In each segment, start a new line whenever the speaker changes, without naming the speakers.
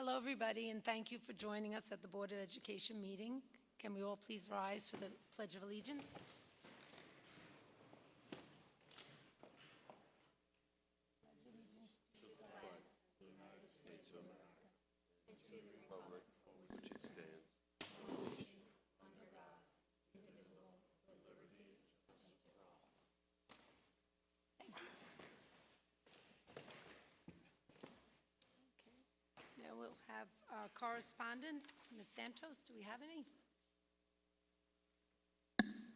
Hello, everybody, and thank you for joining us at the Board of Education meeting. Can we all please rise for the Pledge of Allegiance? Now we'll have correspondence. Ms. Santos, do we have any?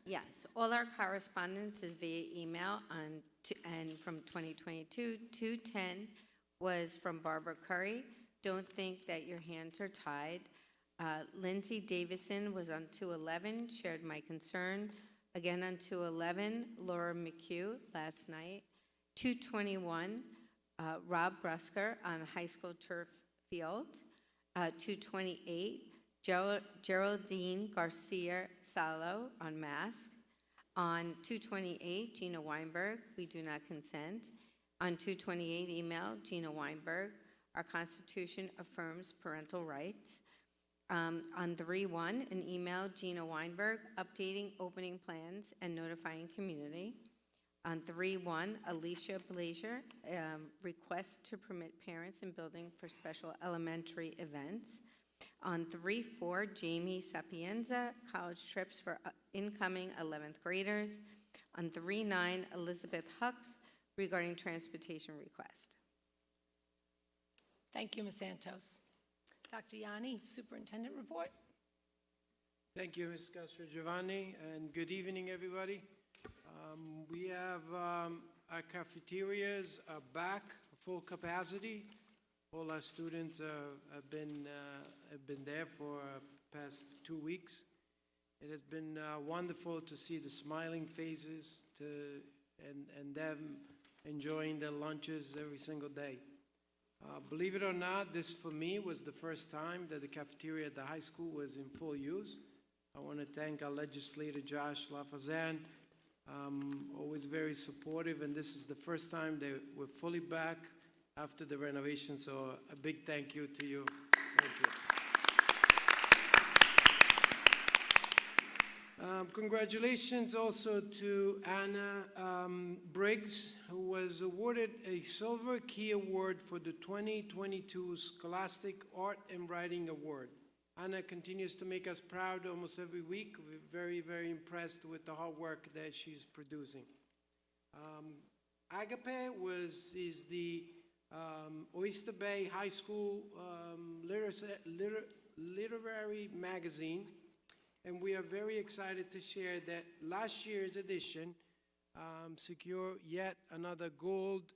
Yes, all our correspondence is via email and from 2022. 210 was from Barbara Curry. Don't think that your hands are tied. Lindsay Davison was on 211, shared my concern. Again on 211, Laura McHugh last night. 221, Rob Brusker on high school turf field. 228, Geraldine Garcia Salo on mask. On 228, Gina Weinberg, we do not consent. On 228 email, Gina Weinberg, our Constitution affirms parental rights. On 3-1, an email, Gina Weinberg, updating opening plans and notifying community. On 3-1, Alicia Blazier, request to permit parents in building for special elementary events. On 3-4, Jamie Sapienza, college trips for incoming 11th graders. On 3-9, Elizabeth Hux, regarding transportation request.
Thank you, Ms. Santos. Dr. Yanni, Superintendent Report.
Thank you, Ms. Castro-Giovanni, and good evening, everybody. We have our cafeterias are back, full capacity. All our students have been there for past 2 weeks. It has been wonderful to see the smiling faces and them enjoying their lunches every single day. Believe it or not, this for me was the first time that the cafeteria at the high school was in full use. I want to thank our legislator, Josh Lafazan, always very supportive, and this is the first time they were fully back after the renovation, so a big thank you to you. Thank you. Congratulations also to Anna Briggs, who was awarded a Silver Key Award for the 2022 Scholastic Art and Writing Award. Anna continues to make us proud almost every week. We're very, very impressed with the hard work that she's producing. Agape is the Oyster Bay High School literary magazine, and we are very excited to share that last year's edition secured yet another gold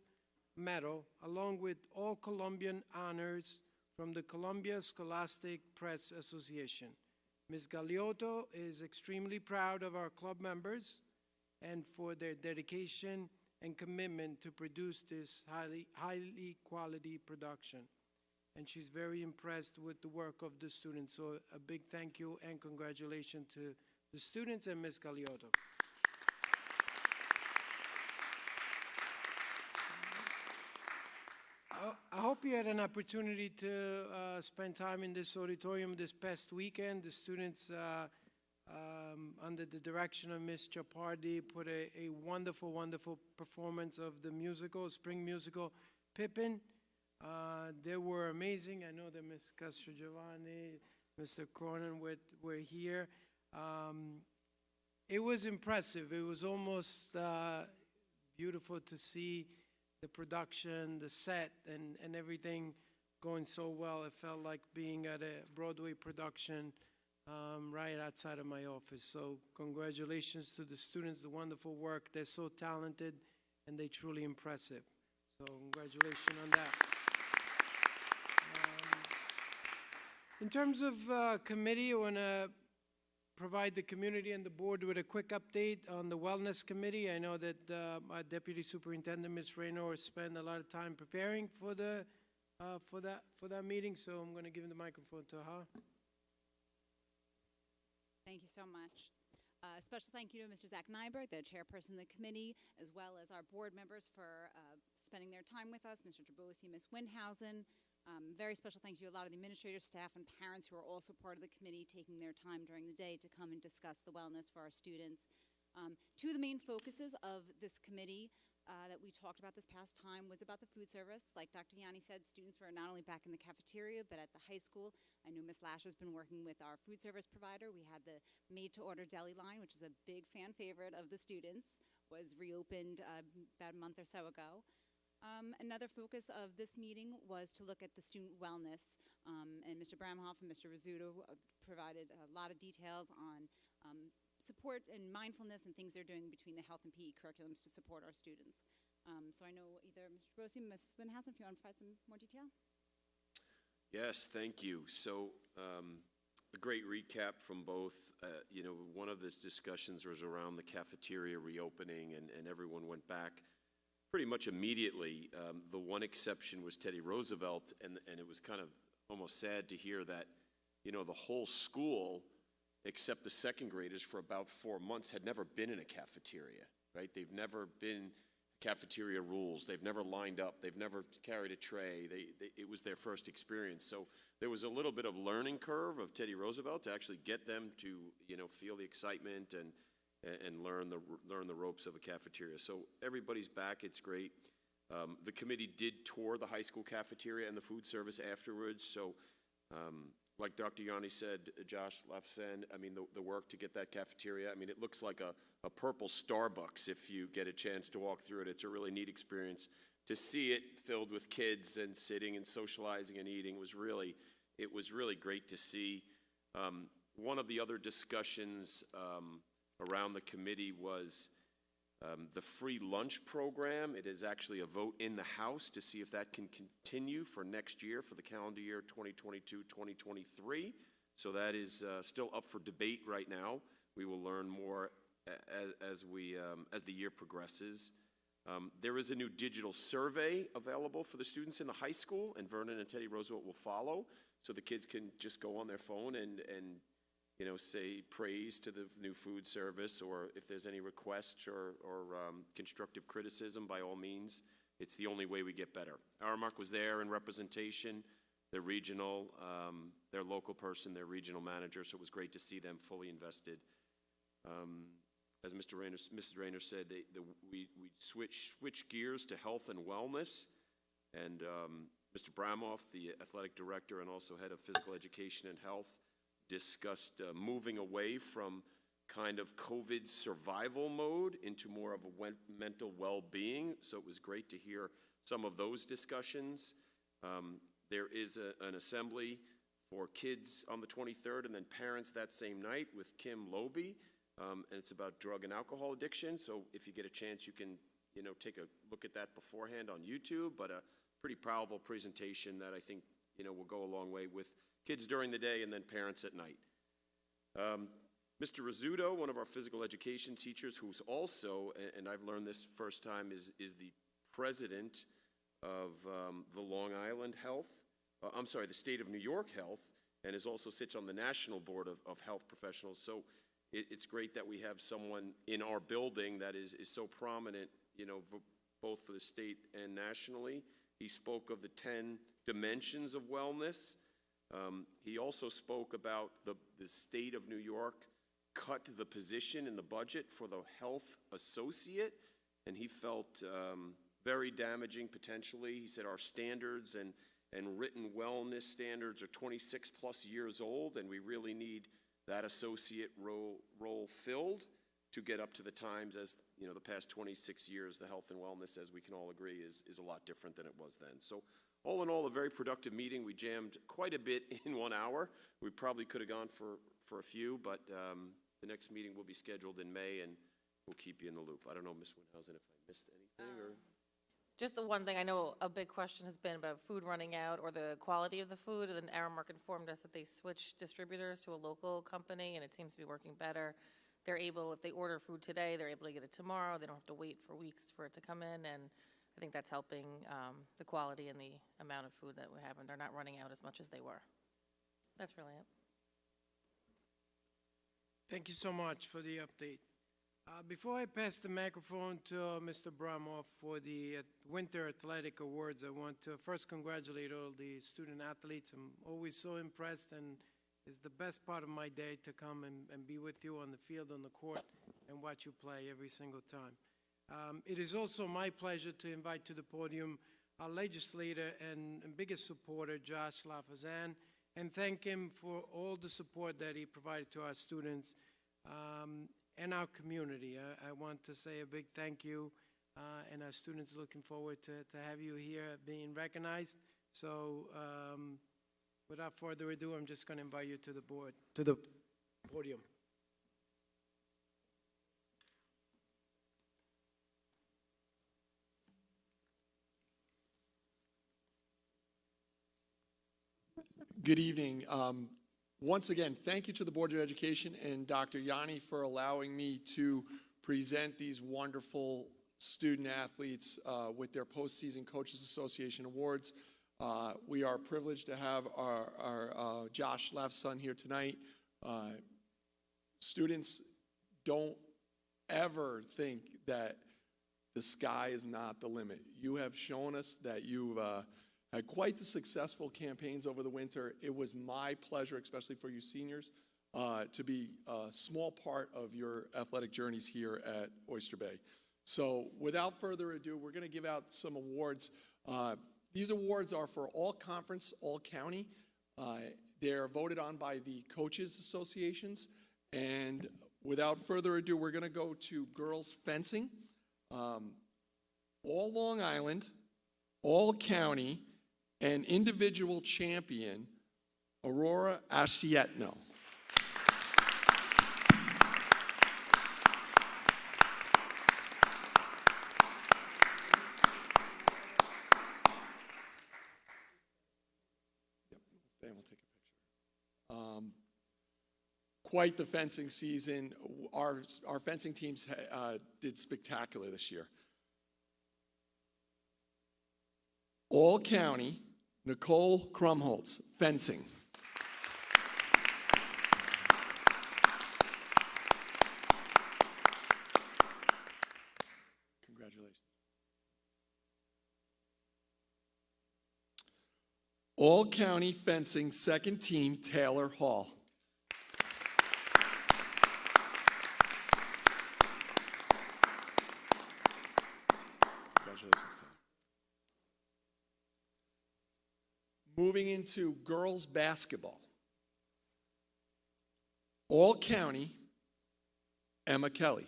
medal, along with all Colombian honors from the Columbia Scholastic Press Association. Ms. Galiotto is extremely proud of our club members and for their dedication and commitment to produce this highly quality production. And she's very impressed with the work of the students. So a big thank you and congratulations to the students and Ms. Galiotto. I hope you had an opportunity to spend time in this auditorium this past weekend. The students, under the direction of Ms. Chapardi, put a wonderful, wonderful performance of the musical, spring musical, Pippin. They were amazing. I know that Ms. Castro-Giovanni, Mr. Cronin were here. It was impressive. It was almost beautiful to see the production, the set, and everything going so well. It felt like being at a Broadway production right outside of my office. So congratulations to the students, the wonderful work. They're so talented and they're truly impressive. So congratulations on that. In terms of committee, I want to provide the community and the board with a quick update on the Wellness Committee. I know that our Deputy Superintendent, Ms. Reynour, spent a lot of time preparing for that meeting, so I'm going to give the microphone to her.
Thank you so much. Special thank you to Mr. Zach Nyberg, the chairperson of the committee, as well as our board members for spending their time with us, Mr. Trabousi, Ms. Windhausen, Very special thanks to a lot of the administrators, staff, and parents who are also part of the committee, taking their time during the day to come and discuss the wellness for our students. Two of the main focuses of this committee that we talked about this past time was about the food service. Like Dr. Yanni said, students were not only back in the cafeteria, but at the high school. I know Ms. Lasher's been working with our food service provider. We had the made-to-order deli line, which is a big fan favorite of the students, was reopened about a month or so ago. Another focus of this meeting was to look at the student wellness, and Mr. Bramhoff and Mr. Rizzuto provided a lot of details on support and mindfulness and things they're doing between the health and PE curriculums to support our students. So I know either Mr. Brosi or Ms. Winhausen, if you want to provide some more detail.
Yes, thank you. So a great recap from both. One of the discussions was around the cafeteria reopening, and everyone went back pretty much immediately. The one exception was Teddy Roosevelt, and it was kind of almost sad to hear that, the whole school, except the second graders, for about 4 months had never been in a cafeteria, right? They've never been cafeteria rules. They've never lined up. They've never carried a tray. It was their first experience. So there was a little bit of learning curve of Teddy Roosevelt to actually get them to, feel the excitement and learn the ropes of a cafeteria. So everybody's back. It's great. The committee did tour the high school cafeteria and the food service afterwards. So like Dr. Yanni said, Josh Lafsen, the work to get that cafeteria, it looks like a purple Starbucks if you get a chance to walk through it. It's a really neat experience. To see it filled with kids and sitting and socializing and eating was really great to see. One of the other discussions around the committee was the free lunch program. It is actually a vote in the House to see if that can continue for next year, for the calendar year 2022-2023. So that is still up for debate right now. We will learn more as the year progresses. There is a new digital survey available for the students in the high school, and Vernon and Teddy Roosevelt will follow, so the kids can just go on their phone and say praise to the new food service, or if there's any requests or constructive criticism, by all means. It's the only way we get better. Aramark was there in representation, their regional, their local person, their regional manager, so it was great to see them fully invested. As Mrs. Rayner said, we switch gears to health and wellness, and Mr. Bramoff, the athletic director and also head of physical education and health, discussed moving away from kind of COVID survival mode into more of a mental well-being. So it was great to hear some of those discussions. There is an assembly for kids on the 23rd and then parents that same night with Kim Loby, and it's about drug and alcohol addiction. So if you get a chance, you can take a look at that beforehand on YouTube, but a pretty powerful presentation that I think will go a long way with kids during the day and then parents at night. Mr. Rizzuto, one of our physical education teachers, who's also, and I've learned this first time, is the president of the Long Island Health, the State of New York Health, and also sits on the National Board of Health Professionals. So it's great that we have someone in our building that is so prominent, both for the state and nationally. He spoke of the 10 dimensions of wellness. He also spoke about the state of New York cut the position in the budget for the health associate, and he felt very damaging potentially. He said our standards and written wellness standards are 26 plus years old, and we really need that associate role filled to get up to the times. As the past 26 years, the health and wellness, as we can all agree, is a lot different than it was then. So all in all, a very productive meeting. We jammed quite a bit in 1 hour. We probably could have gone for a few, but the next meeting will be scheduled in May, and we'll keep you in the loop. I don't know, Ms. Winhausen, if I missed anything or...
Just the one thing, I know a big question has been about food running out or the quality of the food, and Aramark informed us that they switched distributors to a local company, and it seems to be working better. They're able, if they order food today, they're able to get it tomorrow. They don't have to wait for weeks for it to come in, and I think that's helping the quality and the amount of food that we have, and they're not running out as much as they were. That's really it.
Thank you so much for the update. Before I pass the microphone to Mr. Bramoff for the Winter Athletic Awards, I want to first congratulate all the student athletes. I'm always so impressed, and it's the best part of my day to come and be with you on the field, on the court, and watch you play every single time. It is also my pleasure to invite to the podium our legislator and biggest supporter, Josh Lafazan, and thank him for all the support that he provided to our students and our community. I want to say a big thank you, and our students looking forward to have you here being recognized. So without further ado, I'm just going to invite you to the podium.
Good evening. Once again, thank you to the Board of Education and Dr. Yanni for allowing me to present these wonderful student athletes with their postseason Coaches Association Awards. We are privileged to have our Josh Lafson here tonight. Students, don't ever think that the sky is not the limit. You have shown us that you've had quite the successful campaigns over the winter. It was my pleasure, especially for you seniors, to be a small part of your athletic journeys here at Oyster Bay. So without further ado, we're going to give out some awards. These awards are for all conference, all county. They're voted on by the coaches associations. And without further ado, we're going to go to girls fencing. All Long Island, all county, and individual champion, Aurora Ascietno. Stay and we'll take a picture. Quite the fencing season. Our fencing teams did spectacular this year. All county, Nicole Krumholtz, fencing. Congratulations. All county fencing second team, Taylor Hall. Congratulations, Taylor. Moving into girls basketball. All county, Emma Kelly.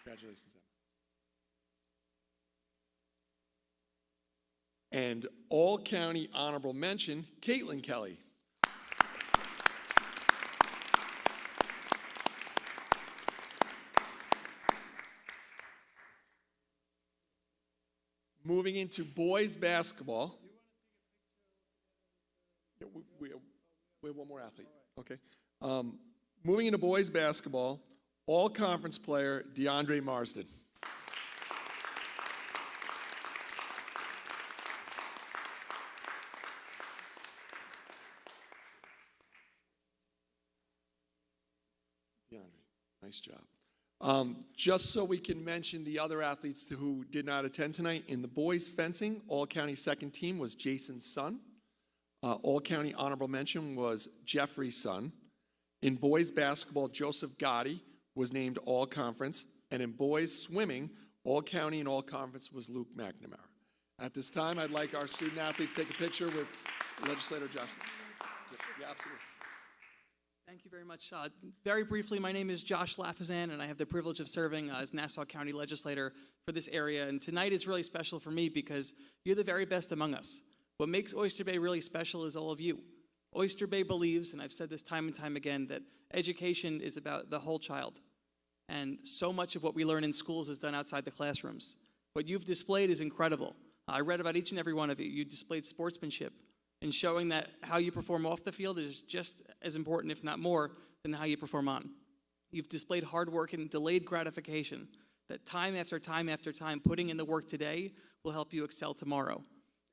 Congratulations, Emma. And all county honorable mention, Caitlin Kelly. Moving into boys basketball. Yeah, we have one more athlete. Okay. Moving into boys basketball, all conference player DeAndre Marsden. DeAndre, nice job. Just so we can mention the other athletes who did not attend tonight, in the boys fencing, all-county second team was Jason's son. All-county honorable mention was Jeffrey's son. In boys basketball, Joseph Gotti was named all-conference. And in boys swimming, all-county and all-conference was Luke McNamara. At this time, I'd like our student athletes to take a picture with Legislator Johnson. Yeah, absolutely.
Thank you very much. Very briefly, my name is Josh Lafazan, and I have the privilege of serving as Nassau County Legislator for this area. And tonight is really special for me because you're the very best among us. What makes Oyster Bay really special is all of you. Oyster Bay believes, and I've said this time and time again, that education is about the whole child. And so much of what we learn in schools is done outside the classrooms. What you've displayed is incredible. I read about each and every one of you. You displayed sportsmanship, and showing that how you perform off the field is just as important, if not more, than how you perform on. You've displayed hard work and delayed gratification, that time after time after time, putting in the work today will help you excel tomorrow.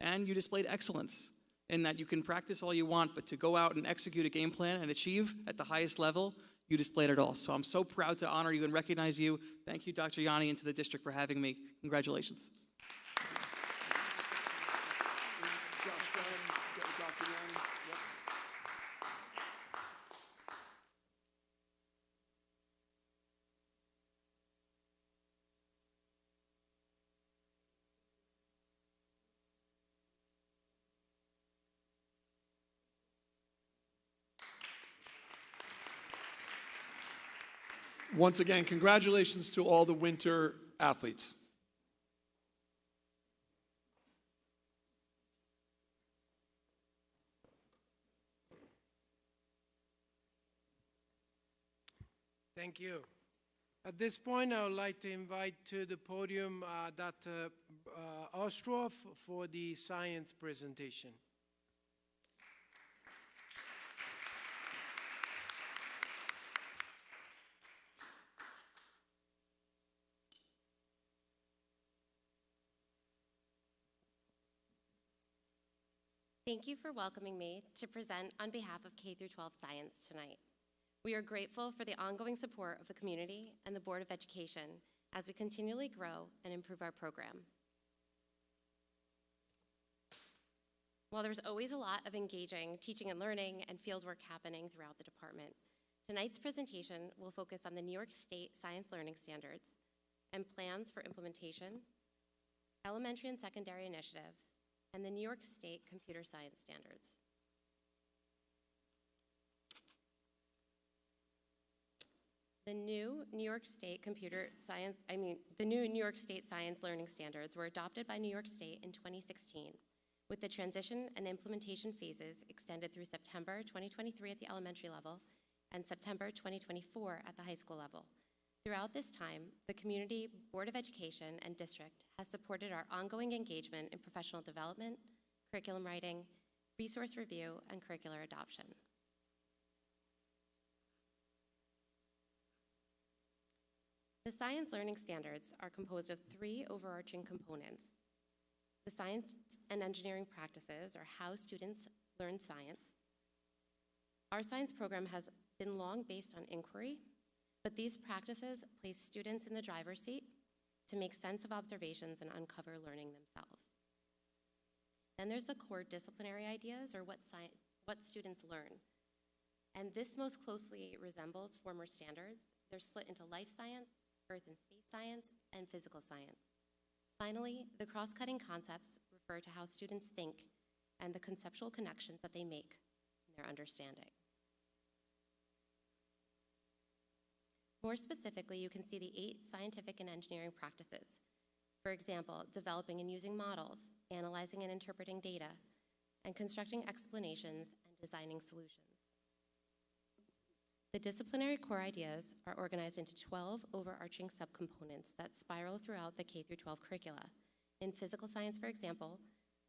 And you displayed excellence. in that you can practice all you want, but to go out and execute a game plan and achieve at the highest level, you displayed it all. So I'm so proud to honor you and recognize you. Thank you, Dr. Yanni, and to the district for having me. Congratulations.
Once again, congratulations to all the winter athletes.
Thank you. At this point, I would like to invite to the podium Dr. Ostroff for the science presentation.
Thank you for welcoming me to present on behalf of K-12 Science tonight. We are grateful for the ongoing support of the community and the Board of Education as we continually grow and improve our program. While there's always a lot of engaging teaching and learning and fieldwork happening throughout the department, tonight's presentation will focus on the New York State Science Learning Standards and plans for implementation, elementary and secondary initiatives, and the New York State Computer Science Standards. The new New York State Science Learning Standards were adopted by New York State in 2016, with the transition and implementation phases extended through September 2023 at the elementary level and September 2024 at the high school level. Throughout this time, the Community, Board of Education, and District has supported our ongoing engagement in professional development, curriculum writing, resource review, and curricular adoption. The Science Learning Standards are composed of three overarching components: the science and engineering practices, or how students learn science. Our science program has been long based on inquiry, but these practices place students in the driver's seat to make sense of observations and uncover learning themselves. Then there's the core disciplinary ideas, or what students learn. And this most closely resembles former standards. They're split into life science, earth and space science, and physical science. Finally, the cross-cutting concepts refer to how students think and the conceptual connections that they make in their understanding. More specifically, you can see the 8 scientific and engineering practices. For example, developing and using models, analyzing and interpreting data, and constructing explanations and designing solutions. The disciplinary core ideas are organized into 12 overarching subcomponents that spiral throughout the K-12 curricula. In physical science, for example,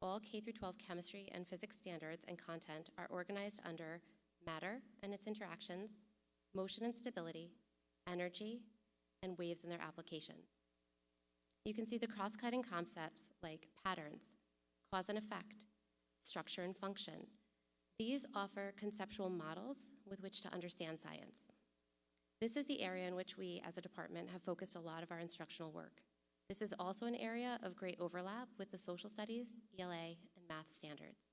all K-12 chemistry and physics standards and content are organized under matter and its interactions, motion and stability, energy, and waves and their applications. You can see the cross-cutting concepts like patterns, cause and effect, structure and function. These offer conceptual models with which to understand science. This is the area in which we, as a department, have focused a lot of our instructional work. This is also an area of great overlap with the social studies, ELA, and math standards.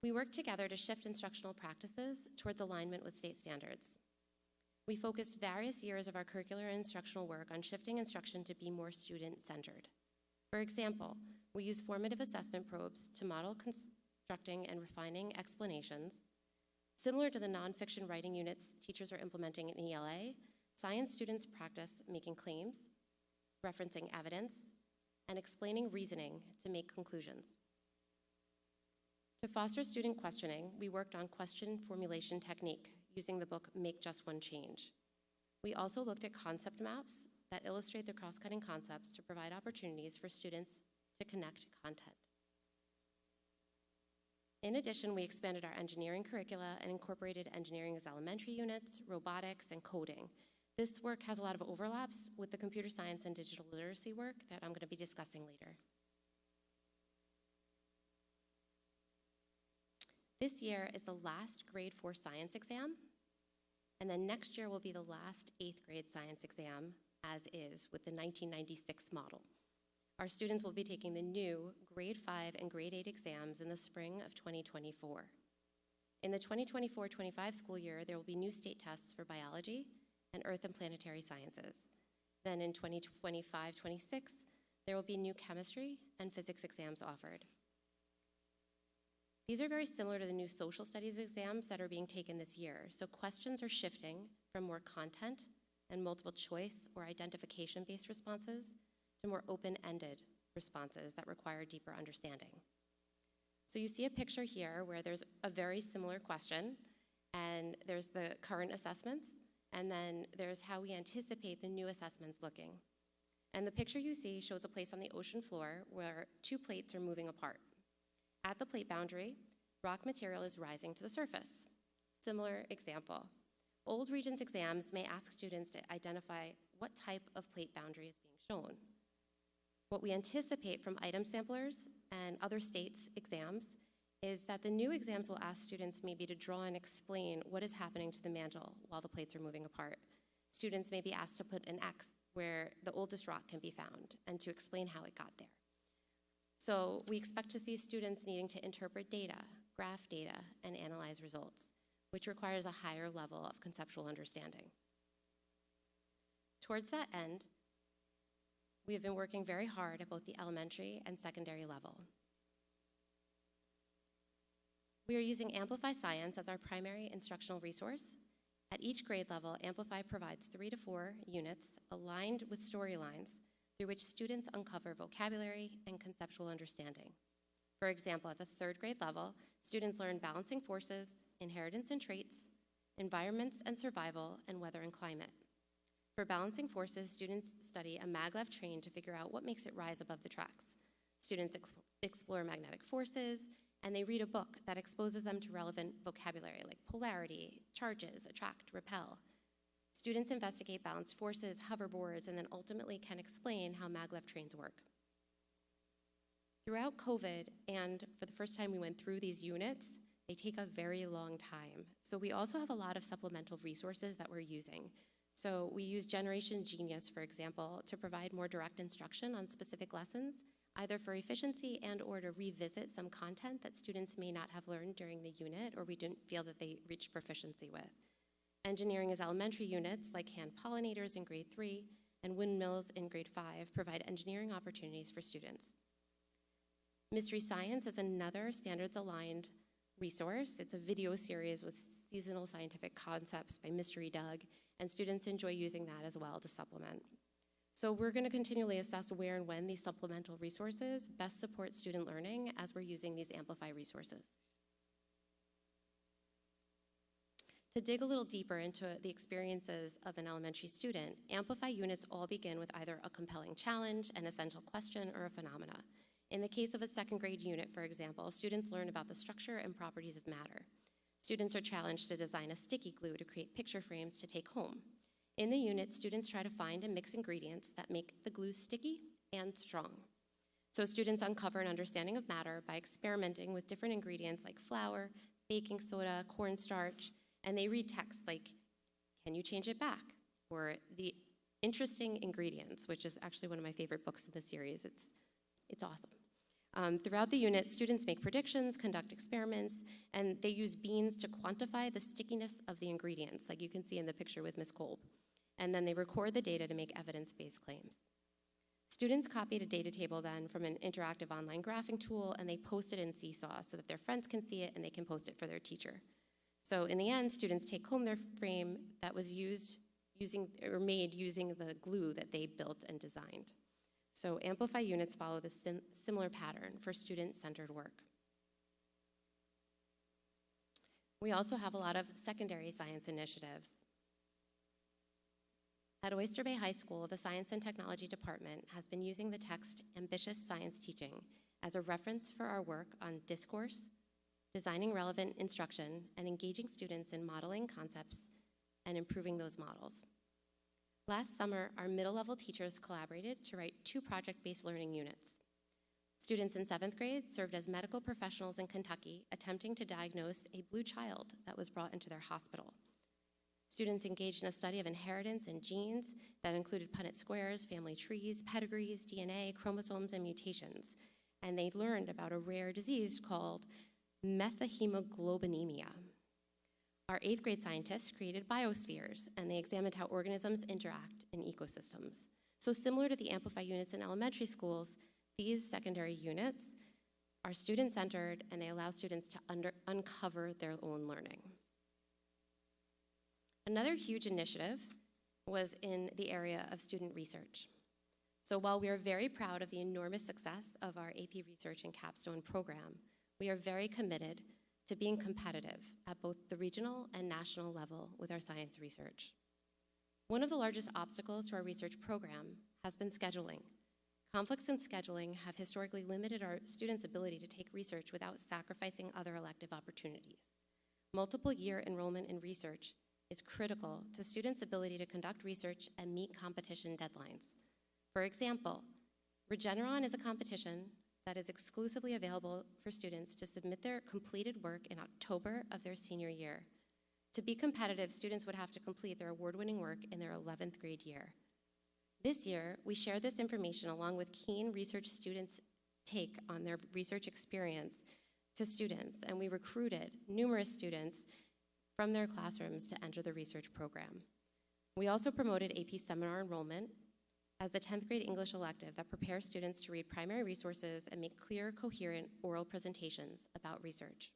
We work together to shift instructional practices towards alignment with state standards. We focused various years of our curricular and instructional work on shifting instruction to be more student-centered. For example, we use formative assessment probes to model constructing and refining explanations. Similar to the nonfiction writing units teachers are implementing in ELA, science students practice making claims, referencing evidence, and explaining reasoning to make conclusions. To foster student questioning, we worked on question formulation technique using the book Make Just One Change. We also looked at concept maps that illustrate the cross-cutting concepts to provide opportunities for students to connect content. In addition, we expanded our engineering curricula and incorporated engineering as elementary units, robotics, and coding. This work has a lot of overlaps with the computer science and digital literacy work that I'm going to be discussing later. This year is the last grade 4 science exam, and then next year will be the last 8th grade science exam, as is, with the 1996 model. Our students will be taking the new grade 5 and grade 8 exams in the spring of 2024. In the 2024-25 school year, there will be new state tests for biology and earth and planetary sciences. Then in 2025-26, there will be new chemistry and physics exams offered. These are very similar to the new social studies exams that are being taken this year, so questions are shifting from more content and multiple choice or identification-based responses to more open-ended responses that require deeper understanding. So you see a picture here where there's a very similar question, and there's the current assessments, and then there's how we anticipate the new assessments looking. And the picture you see shows a place on the ocean floor where 2 plates are moving apart. At the plate boundary, rock material is rising to the surface. Similar example. Old Regents exams may ask students to identify what type of plate boundary is being shown. What we anticipate from item samplers and other states' exams is that the new exams will ask students maybe to draw and explain what is happening to the mantle while the plates are moving apart. Students may be asked to put an X where the oldest rock can be found and to explain how it got there. So we expect to see students needing to interpret data, graph data, and analyze results, which requires a higher level of conceptual understanding. Towards that end, we have been working very hard at both the elementary and secondary level. We are using Amplify Science as our primary instructional resource. At each grade level, Amplify provides 3 to 4 units aligned with storylines through which students uncover vocabulary and conceptual understanding. For example, at the 3rd grade level, students learn balancing forces, inheritance and traits, environments and survival, and weather and climate. For balancing forces, students study a maglev train to figure out what makes it rise above the tracks. Students explore magnetic forces, and they read a book that exposes them to relevant vocabulary like polarity, charges, attract, repel. Students investigate balanced forces, hoverboards, and then ultimately can explain how maglev trains work. Throughout COVID, and for the first time we went through these units, they take a very long time. So we also have a lot of supplemental resources that we're using. So we use Generation Genius, for example, to provide more direct instruction on specific lessons, either for efficiency and or to revisit some content that students may not have learned during the unit or we didn't feel that they reached proficiency with. Engineering as elementary units like hand pollinators in grade 3 and windmills in grade 5 provide engineering opportunities for students. Mystery Science is another standards-aligned resource. It's a video series with seasonal scientific concepts by Mystery Doug, and students enjoy using that as well to supplement. So we're going to continually assess where and when these supplemental resources best support student learning as we're using these Amplify resources. To dig a little deeper into the experiences of an elementary student, Amplify units all begin with either a compelling challenge, an essential question, or a phenomena. In the case of a 2nd grade unit, for example, students learn about the structure and properties of matter. Students are challenged to design a sticky glue to create picture frames to take home. In the unit, students try to find and mix ingredients that make the glue sticky and strong. So students uncover an understanding of matter by experimenting with different ingredients like flour, baking soda, cornstarch, and they read texts like, "Can you change it back?" Or the interesting ingredients, which is actually one of my favorite books in the series. It's awesome. Throughout the unit, students make predictions, conduct experiments, and they use beans to quantify the stickiness of the ingredients, like you can see in the picture with Ms. Kolb. And then they record the data to make evidence-based claims. Students copied a data table then from an interactive online graphing tool, and they post it in Seesaw so that their friends can see it and they can post it for their teacher. So in the end, students take home their frame that was made using the glue that they built and designed. So Amplify units follow this similar pattern for student-centered work. We also have a lot of secondary science initiatives. At Oyster Bay High School, the Science and Technology Department has been using the text Ambitious Science Teaching as a reference for our work on discourse, designing relevant instruction, and engaging students in modeling concepts and improving those models. Last summer, our middle-level teachers collaborated to write 2 project-based learning units. Students in 7th grade served as medical professionals in Kentucky attempting to diagnose a blue child that was brought into their hospital. Students engaged in a study of inheritance and genes that included Punnett squares, family trees, pedigrees, DNA, chromosomes, and mutations. And they learned about a rare disease called methahemoglobinemia. Our 8th grade scientists created biospheres, and they examined how organisms interact in ecosystems. So similar to the Amplify units in elementary schools, these secondary units are student-centered, and they allow students to uncover their own learning. Another huge initiative was in the area of student research. So while we are very proud of the enormous success of our AP Research and Capstone program, we are very committed to being competitive at both the regional and national level with our science research. One of the largest obstacles to our research program has been scheduling. Conflicts in scheduling have historically limited our students' ability to take research without sacrificing other elective opportunities. Multiple year enrollment in research is critical to students' ability to conduct research and meet competition deadlines. For example, Regeneron is a competition that is exclusively available for students to submit their completed work in October of their senior year. To be competitive, students would have to complete their award-winning work in their 11th grade year. This year, we shared this information along with keen research students' take on their research experience to students, and we recruited numerous students from their classrooms to enter the research program. We also promoted AP Seminar Enrollment as the 10th grade English elective that prepares students to read primary resources and make clear, coherent oral presentations about research.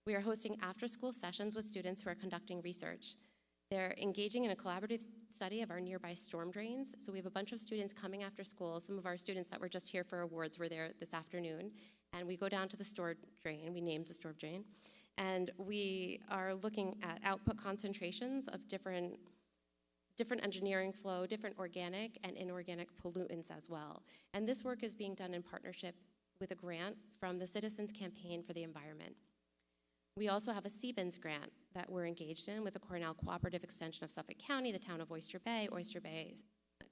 We are hosting after-school sessions with students who are conducting research. They're engaging in a collaborative study of our nearby storm drains. So we have a bunch of students coming after school. Some of our students that were just here for awards were there this afternoon. And we go down to the storm drain. We named the storm drain. And we are looking at output concentrations of different engineering flow, different organic and inorganic pollutants as well. And this work is being done in partnership with a grant from the Citizens Campaign for the Environment. We also have a CBINS grant that we're engaged in with the Cornell Cooperative Extension of Suffolk County, the town of Oyster Bay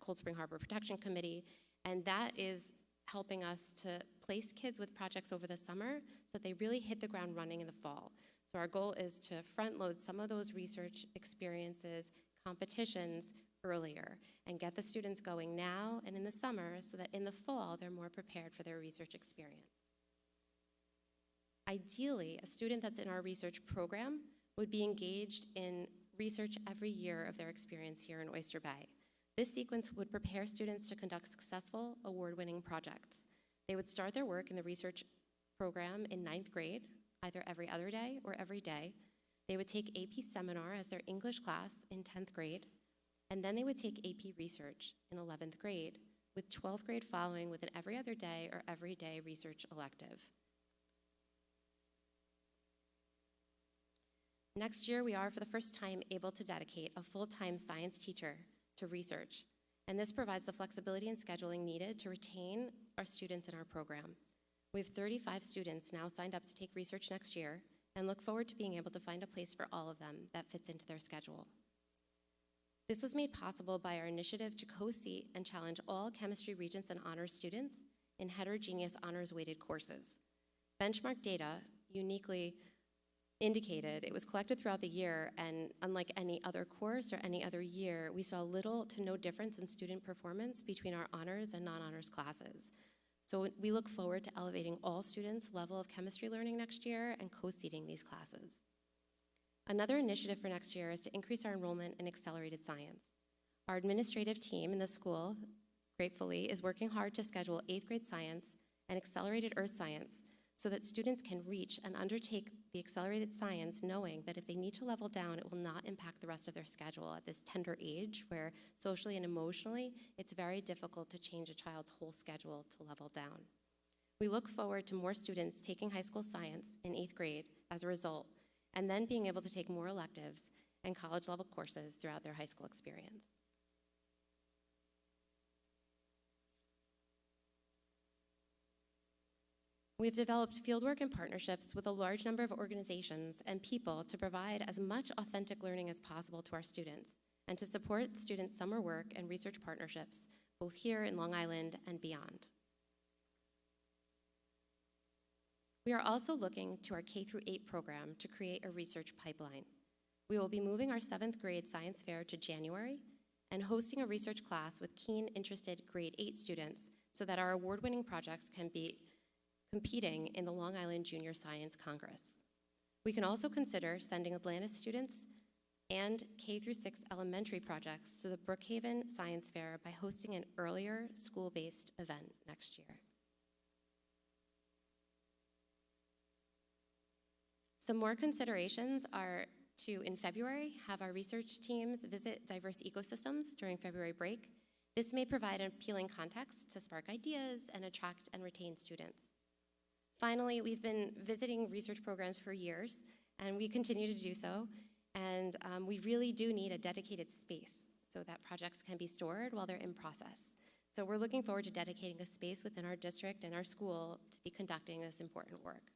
Cold Spring Harbor Protection Committee, and that is helping us to place kids with projects over the summer so that they really hit the ground running in the fall. So our goal is to front load some of those research experiences, competitions earlier, and get the students going now and in the summer so that in the fall they're more prepared for their research experience. Ideally, a student that's in our research program would be engaged in research every year of their experience here in Oyster Bay. This sequence would prepare students to conduct successful, award-winning projects. They would start their work in the research program in 9th grade, either every other day or every day. They would take AP Seminar as their English class in 10th grade, and then they would take AP Research in 11th grade, with 12th grade following with an every other day or every day research elective. Next year, we are for the first time able to dedicate a full-time science teacher to research, and this provides the flexibility and scheduling needed to retain our students in our program. We have 35 students now signed up to take research next year and look forward to being able to find a place for all of them that fits into their schedule. This was made possible by our initiative to co-seat and challenge all chemistry regents and honors students in heterogeneous honors-weighted courses. Benchmark data uniquely indicated it was collected throughout the year, and unlike any other course or any other year, we saw little to no difference in student performance between our honors and non-honors classes. So we look forward to elevating all students' level of chemistry learning next year and co-seating these classes. Another initiative for next year is to increase our enrollment in accelerated science. Our administrative team in the school, gratefully, is working hard to schedule 8th grade science and accelerated earth science so that students can reach and undertake the accelerated science knowing that if they need to level down, it will not impact the rest of their schedule at this tender age where socially and emotionally, it's very difficult to change a child's whole schedule to level down. We look forward to more students taking high school science in 8th grade as a result, and then being able to take more electives and college-level courses throughout their high school experience. We've developed fieldwork and partnerships with a large number of organizations and people to provide as much authentic learning as possible to our students and to support students' summer work and research partnerships, both here in Long Island and beyond. We are also looking to our K-8 program to create a research pipeline. We will be moving our 7th grade science fair to January and hosting a research class with keen, interested grade 8 students so that our award-winning projects can be competing in the Long Island Junior Science Congress. We can also consider sending Atlantis students and K-6 elementary projects to the Brookhaven Science Fair by hosting an earlier school-based event next year. Some more considerations are to, in February, have our research teams visit diverse ecosystems during February break. This may provide an appealing context to spark ideas and attract and retain students. Finally, we've been visiting research programs for years, and we continue to do so, and we really do need a dedicated space so that projects can be stored while they're in process. So we're looking forward to dedicating a space within our district and our school to be conducting this important work.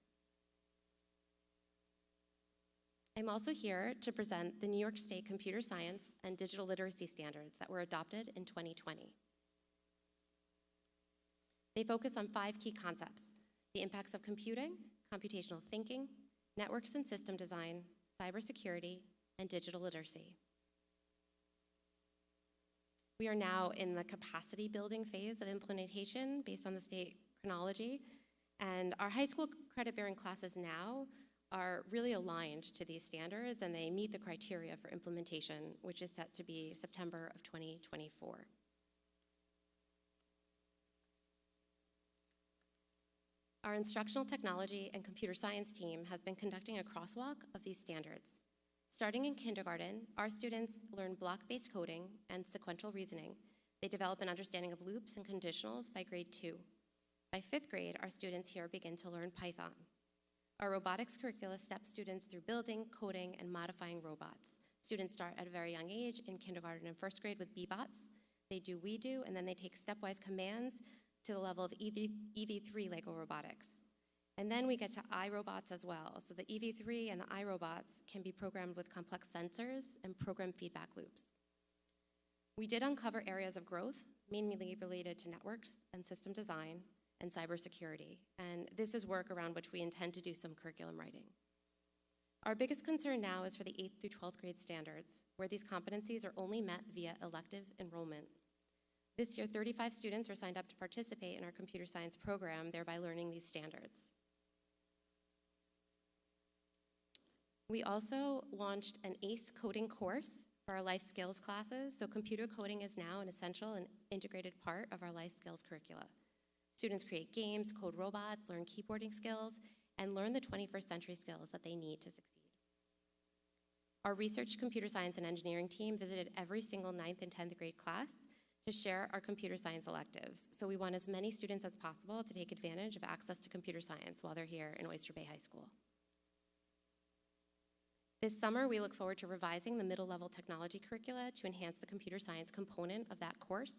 I'm also here to present the New York State Computer Science and Digital Literacy Standards that were adopted in 2020. They focus on 5 key concepts: the impacts of computing, computational thinking, networks and system design, cybersecurity, and digital literacy. We are now in the capacity building phase of implementation based on the state chronology, and our high school credit-bearing classes now are really aligned to these standards, and they meet the criteria for implementation, which is set to be September of 2024. Our instructional technology and computer science team has been conducting a crosswalk of these standards. Starting in kindergarten, our students learn block-based coding and sequential reasoning. They develop an understanding of loops and conditionals by grade 2. By 5th grade, our students here begin to learn Python. Our robotics curricula steps students through building, coding, and modifying robots. Students start at a very young age in kindergarten and 1st grade with B-bots. They do we do, and then they take stepwise commands to the level of EV3 Lego robotics. And then we get to iRobots as well. So the EV3 and the iRobots can be programmed with complex sensors and program feedback loops. We did uncover areas of growth, mainly related to networks and system design and cybersecurity. And this is work around which we intend to do some curriculum writing. Our biggest concern now is for the 8th through 12th grade standards, where these competencies are only met via elective enrollment. This year, 35 students are signed up to participate in our computer science program, thereby learning these standards. We also launched an ACE coding course for our life skills classes, so computer coding is now an essential and integrated part of our life skills curricula. Students create games, code robots, learn keyboarding skills, and learn the 21st century skills that they need to succeed. Our research, computer science, and engineering team visited every single 9th and 10th grade class to share our computer science electives. So we want as many students as possible to take advantage of access to computer science while they're here in Oyster Bay High School. This summer, we look forward to revising the middle-level technology curricula to enhance the computer science component of that course.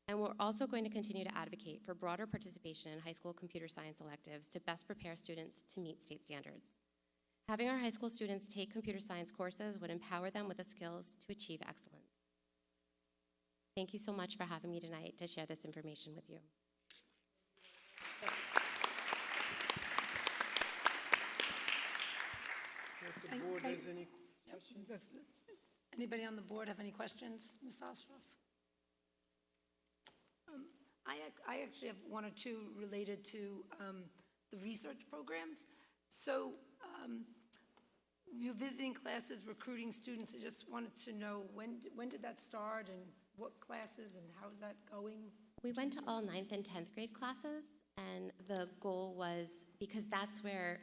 And we're also going to continue to advocate for broader participation in high school computer science electives to best prepare students to meet state standards. Having our high school students take computer science courses would empower them with the skills to achieve excellence. Thank you so much for having me tonight to share this information with you.
If the board has any questions?
Anybody on the board have any questions? Ms. Ostroff? I actually have one or two related to the research programs. So you're visiting classes, recruiting students. I just wanted to know when did that start and what classes and how is that going?
We went to all 9th and 10th grade classes, and the goal was, because that's where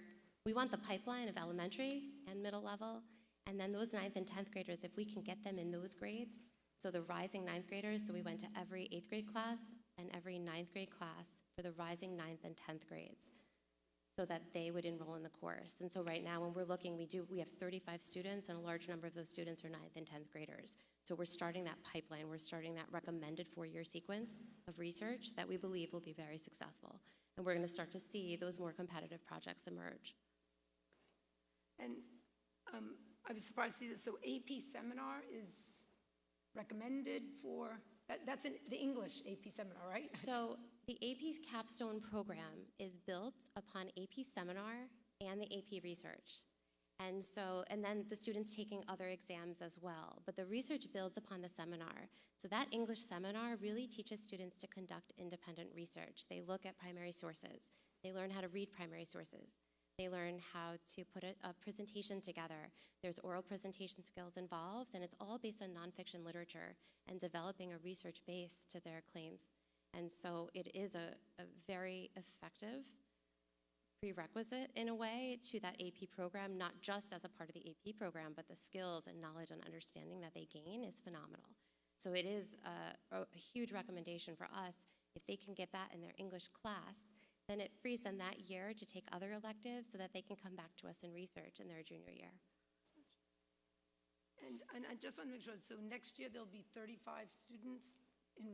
we want the pipeline of elementary and middle level, and then those 9th and 10th graders, if we can get them in those grades, so the rising 9th graders, so we went to every 8th grade class and every 9th grade class for the rising 9th and 10th grades, so that they would enroll in the course. And so right now when we're looking, we have 35 students, and a large number of those students are 9th and 10th graders. So we're starting that pipeline, we're starting that recommended 4-year sequence of research that we believe will be very successful. And we're gonna start to see those more competitive projects emerge.
And I was surprised to see this. So AP seminar is recommended for, that's in the English AP seminar, right?
So the AP capstone program is built upon AP seminar and the AP research. And then the students taking other exams as well. But the research builds upon the seminar. So that English seminar really teaches students to conduct independent research. They look at primary sources. They learn how to read primary sources. They learn how to put a presentation together. There's oral presentation skills involved, and it's all based on nonfiction literature and developing a research base to their claims. And so it is a very effective prerequisite in a way to that AP program, not just as a part of the AP program, but the skills and knowledge and understanding that they gain is phenomenal. So it is a huge recommendation for us. If they can get that in their English class, then it frees them that year to take other electives so that they can come back to us in research in their junior year.
And I just want to make sure, so next year there'll be 35 students in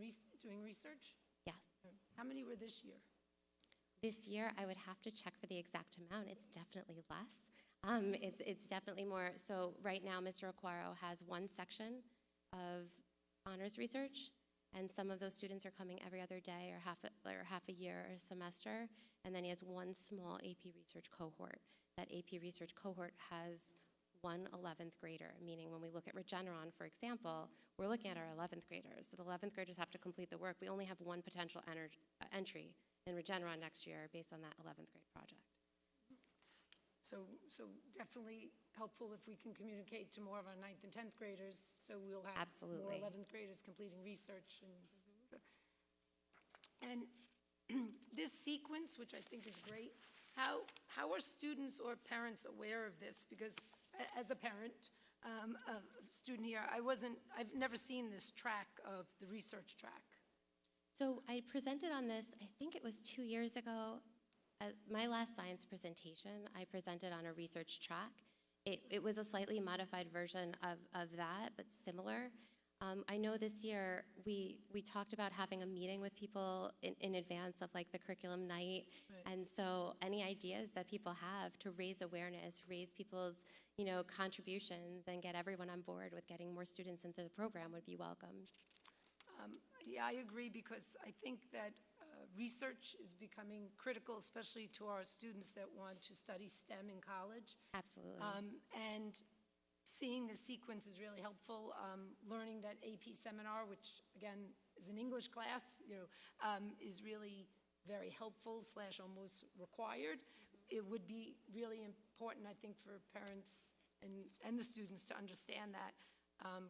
doing research?
Yes.
How many were this year?
This year, I would have to check for the exact amount. It's definitely less. It's definitely more. So right now, Mr. Aquaro has one section of honors research, and some of those students are coming every other day or half a year or a semester, and then he has one small AP research cohort. That AP research cohort has one 11th grader, meaning when we look at Regeneron, for example, we're looking at our 11th graders. So the 11th graders have to complete the work. We only have one potential entry in Regeneron next year based on that 11th grade project.
So definitely helpful if we can communicate to more of our 9th and 10th graders, so we'll have
Absolutely.
more 11th graders completing research. And this sequence, which I think is great, how are students or parents aware of this? Because as a parent of a student here, I've never seen this track of the research track.
So I presented on this, I think it was 2 years ago. At my last science presentation, I presented on a research track. It was a slightly modified version of that, but similar. I know this year we talked about having a meeting with people in advance of like the curriculum night.
Right.
And so any ideas that people have to raise awareness, raise people's contributions, and get everyone on board with getting more students into the program would be welcomed.
Yeah, I agree, because I think that research is becoming critical, especially to our students that want to study STEM in college.
Absolutely.
And seeing the sequence is really helpful. Learning that AP seminar, which again is an English class, is really very helpful / almost required. It would be really important, I think, for parents and the students to understand that.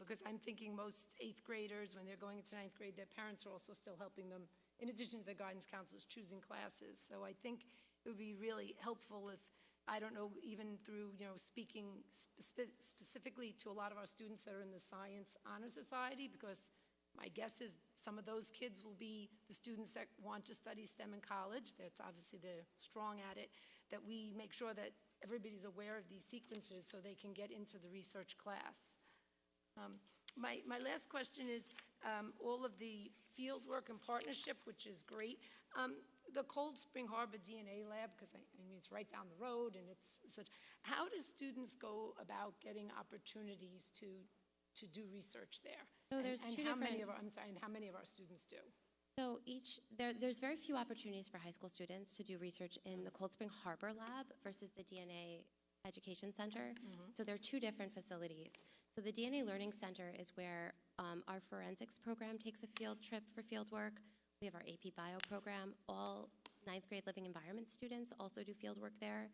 Because I'm thinking most 8th graders, when they're going into 9th grade, their parents are also still helping them, in addition to the guidance counselors, choosing classes. So I think it would be really helpful if, I don't know, even through, speaking specifically to a lot of our students that are in the Science Honor Society, because my guess is some of those kids will be the students that want to study STEM in college. That's obviously they're strong at it, that we make sure that everybody's aware of these sequences so they can get into the research class. My last question is all of the field work and partnership, which is great. The Cold Spring Harbor DNA Lab, because I mean it's right down the road, and it's such. How do students go about getting opportunities to do research there?
So there's
and
two
how
different.
many of our, I'm sorry, and how many of our students do?
So there's very few opportunities for high school students to do research in the Cold Spring Harbor Lab versus the DNA Education Center. So they're two different facilities. So the DNA Learning Center is where our forensics program takes a field trip for field work. We have our AP Bio program. All 9th grade living environment students also do field work there.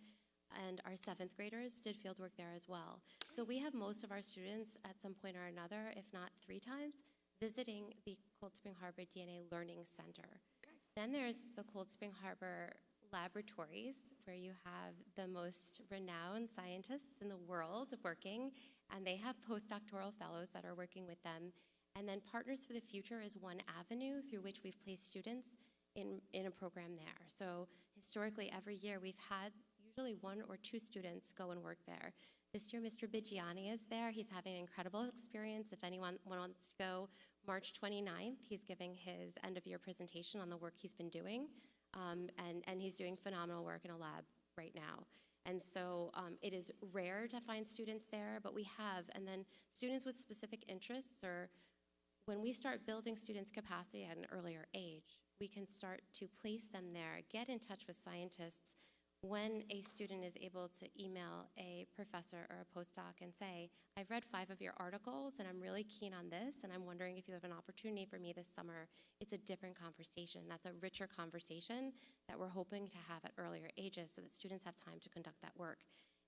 And our 7th graders did field work there as well. So we have most of our students at some point or another, if not 3 times, visiting the Cold Spring Harbor DNA Learning Center.
Okay.
Then there's the Cold Spring Harbor Laboratories, where you have the most renowned scientists in the world working, and they have postdoctoral fellows that are working with them. And then Partners for the Future is one avenue through which we've placed students in a program there. So historically, every year we've had usually 1 or 2 students go and work there. This year, Mr. Bigiani is there. He's having an incredible experience. If anyone wants to go, March 29th, he's giving his end-of-year presentation on the work he's been doing. And he's doing phenomenal work in a lab right now. And so it is rare to find students there, but we have. And then students with specific interests or when we start building students' capacity at an earlier age, we can start to place them there, get in touch with scientists. When a student is able to email a professor or a postdoc and say, I've read 5 of your articles and I'm really keen on this and I'm wondering if you have an opportunity for me this summer, it's a different conversation. That's a richer conversation that we're hoping to have at earlier ages so that students have time to conduct that work.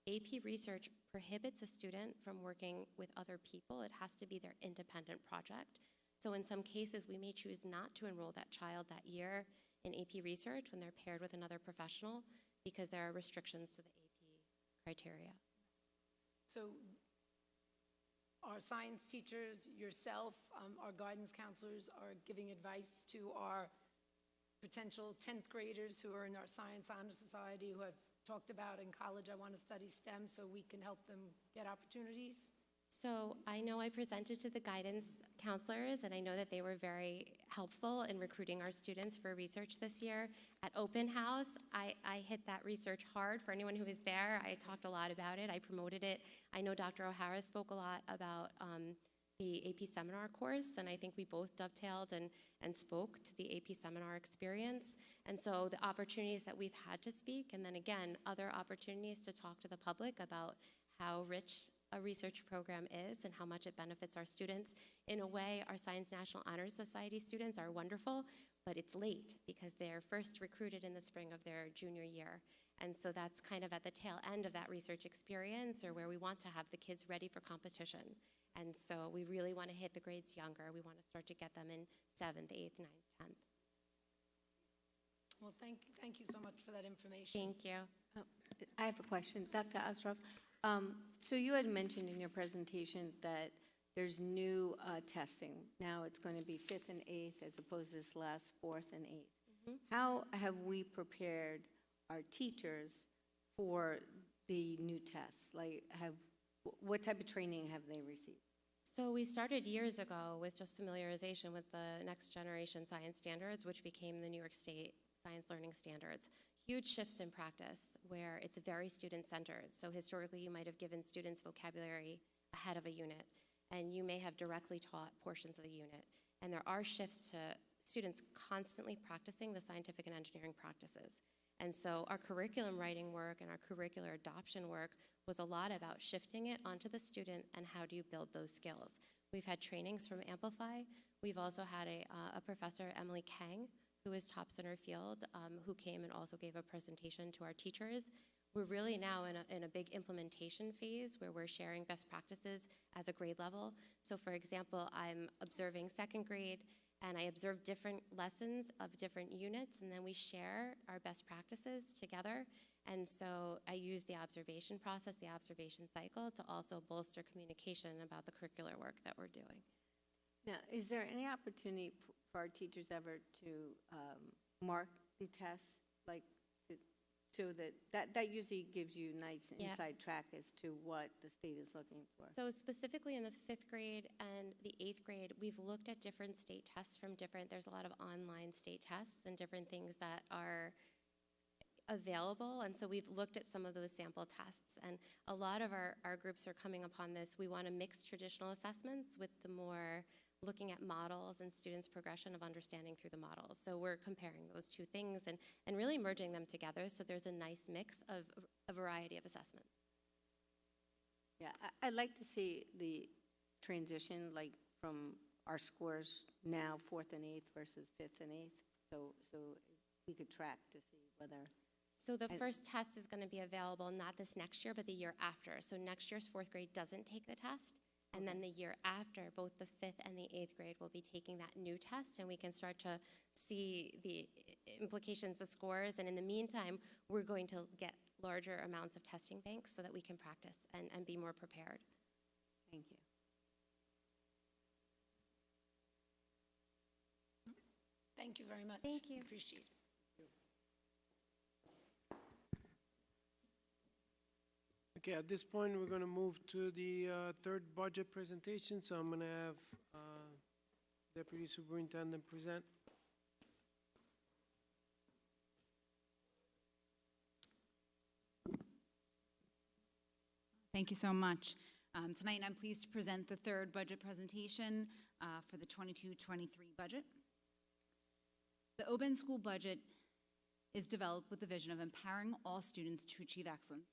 AP research prohibits a student from working with other people. It has to be their independent project. So in some cases, we may choose not to enroll that child that year in AP research when they're paired with another professional because there are restrictions to the AP criteria.
So our science teachers, yourself, our guidance counselors are giving advice to our potential 10th graders who are in our Science Honor Society who have talked about in college, I want to study STEM so we can help them get opportunities?
So I know I presented to the guidance counselors, and I know that they were very helpful in recruiting our students for research this year. At Open House, I hit that research hard. For anyone who was there, I talked a lot about it. I promoted it. I know Dr. O'Hara spoke a lot about the AP seminar course, and I think we both dovetailed and spoke to the AP seminar experience. And so the opportunities that we've had to speak, and then again, other opportunities to talk to the public about how rich a research program is and how much it benefits our students. In a way, our Science National Honor Society students are wonderful, but it's late because they're first recruited in the spring of their junior year. And so that's kind of at the tail end of that research experience or where we want to have the kids ready for competition. And so we really want to hit the grades younger. We want to start to get them in 7th, 8th, 9th, 10th.
Well, thank you so much for that information.
Thank you.
I have a question. Dr. Ostroff, so you had mentioned in your presentation that there's new testing. Now it's going to be 5th and 8th as opposed to this last 4th and 8th. How have we prepared our teachers for the new tests? Like, what type of training have they received?
So we started years ago with just familiarization with the next generation science standards, which became the New York State Science Learning Standards. Huge shifts in practice where it's very student-centered. So historically, you might have given students vocabulary ahead of a unit, and you may have directly taught portions of the unit. And there are shifts to students constantly practicing the scientific and engineering practices. And so our curriculum writing work and our curricular adoption work was a lot about shifting it onto the student and how do you build those skills. We've had trainings from Amplify. We've also had a professor, Emily Kang, who is tops in her field, who came and also gave a presentation to our teachers. We're really now in a big implementation phase where we're sharing best practices as a grade level. So for example, I'm observing 2nd grade, and I observe different lessons of different units, and then we share our best practices together. And so I use the observation process, the observation cycle, to also bolster communication about the curricular work that we're doing.
Now, is there any opportunity for our teachers ever to mark the tests, like, so that usually gives you nice
Yeah.
inside track as to what the state is looking for?
So specifically in the 5th grade and the 8th grade, we've looked at different state tests from there's a lot of online state tests and different things that are available. And so we've looked at some of those sample tests. And a lot of our groups are coming upon this. We want to mix traditional assessments with the more looking at models and students' progression of understanding through the models. So we're comparing those two things and really merging them together so there's a nice mix of a variety of assessments.
Yeah, I'd like to see the transition, like, from our scores now 4th and 8th versus 5th and 8th, so we could track to see whether.
So the first test is going to be available not this next year, but the year after. So next year's 4th grade doesn't take the test. And then the year after, both the 5th and the 8th grade will be taking that new test, and we can start to see the implications, the scores. And in the meantime, we're going to get larger amounts of testing banks so that we can practice and be more prepared.
Thank you.
Thank you very much.
Thank you.
Appreciate it.
Okay, at this point, we're going to move to the 3rd budget presentation, so I'm going to have Deputy Superintendent present.
Thank you so much. Tonight, I'm pleased to present the third budget presentation for the 22-23 budget. The Oban School budget is developed with the vision of empowering all students to achieve excellence,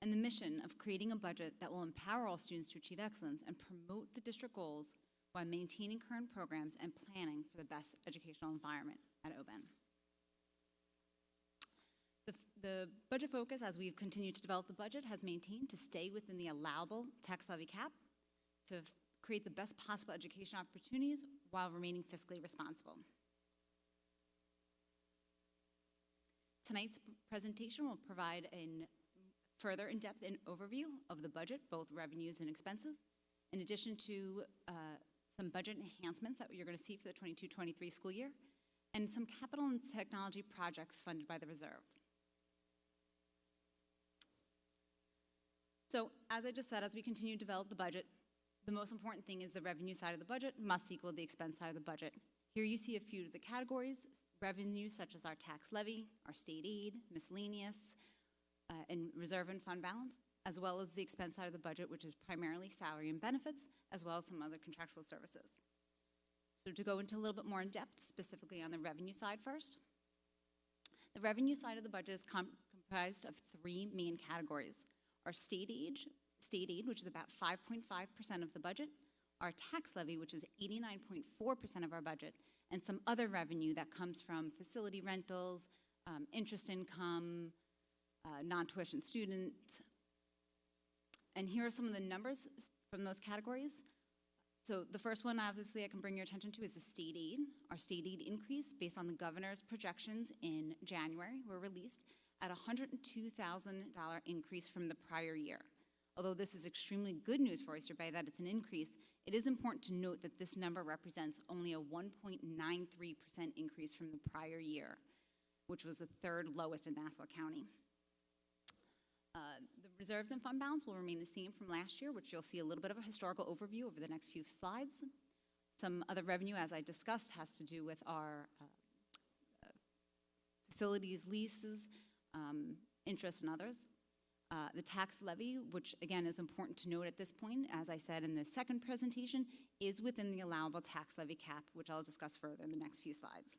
and the mission of creating a budget that will empower all students to achieve excellence and promote the district goals while maintaining current programs and planning for the best educational environment at Oban. The budget focus, as we've continued to develop the budget, has maintained to stay within the allowable tax levy cap, to create the best possible education opportunities while remaining fiscally responsible. Tonight's presentation will provide a further in-depth overview of the budget, both revenues and expenses, in addition to some budget enhancements that you're going to see for the 22-23 school year, and some capital and technology projects funded by the reserve. So, as I just said, as we continue to develop the budget, the most important thing is the revenue side of the budget must equal the expense side of the budget. Here you see a few of the categories: revenues such as our tax levy, our state aid, miscellaneous, and reserve and fund balance, as well as the expense side of the budget, which is primarily salary and benefits, as well as some other contractual services. So to go into a little bit more in depth, specifically on the revenue side first. The revenue side of the budget is comprised of three main categories: our state aid, which is about 5.5% of the budget, our tax levy, which is 89.4% of our budget, and some other revenue that comes from facility rentals, interest income, non-tuition students. And here are some of the numbers from those categories. So the first one, obviously, I can bring your attention to is the state aid. Our state aid increase, based on the governor's projections in January, were released at a $102,000 increase from the prior year. Although this is extremely good news for Oyster Bay that it's an increase, it is important to note that this number represents only a 1.93% increase from the prior year, which was the third lowest in Nassau County. The reserves and fund balance will remain the same from last year, which you'll see a little bit of a historical overview over the next few slides. Some other revenue, as I discussed, has to do with our facilities leases, interest, and others. The tax levy, which again is important to note at this point, as I said in the second presentation, is within the allowable tax levy cap, which I'll discuss further in the next few slides.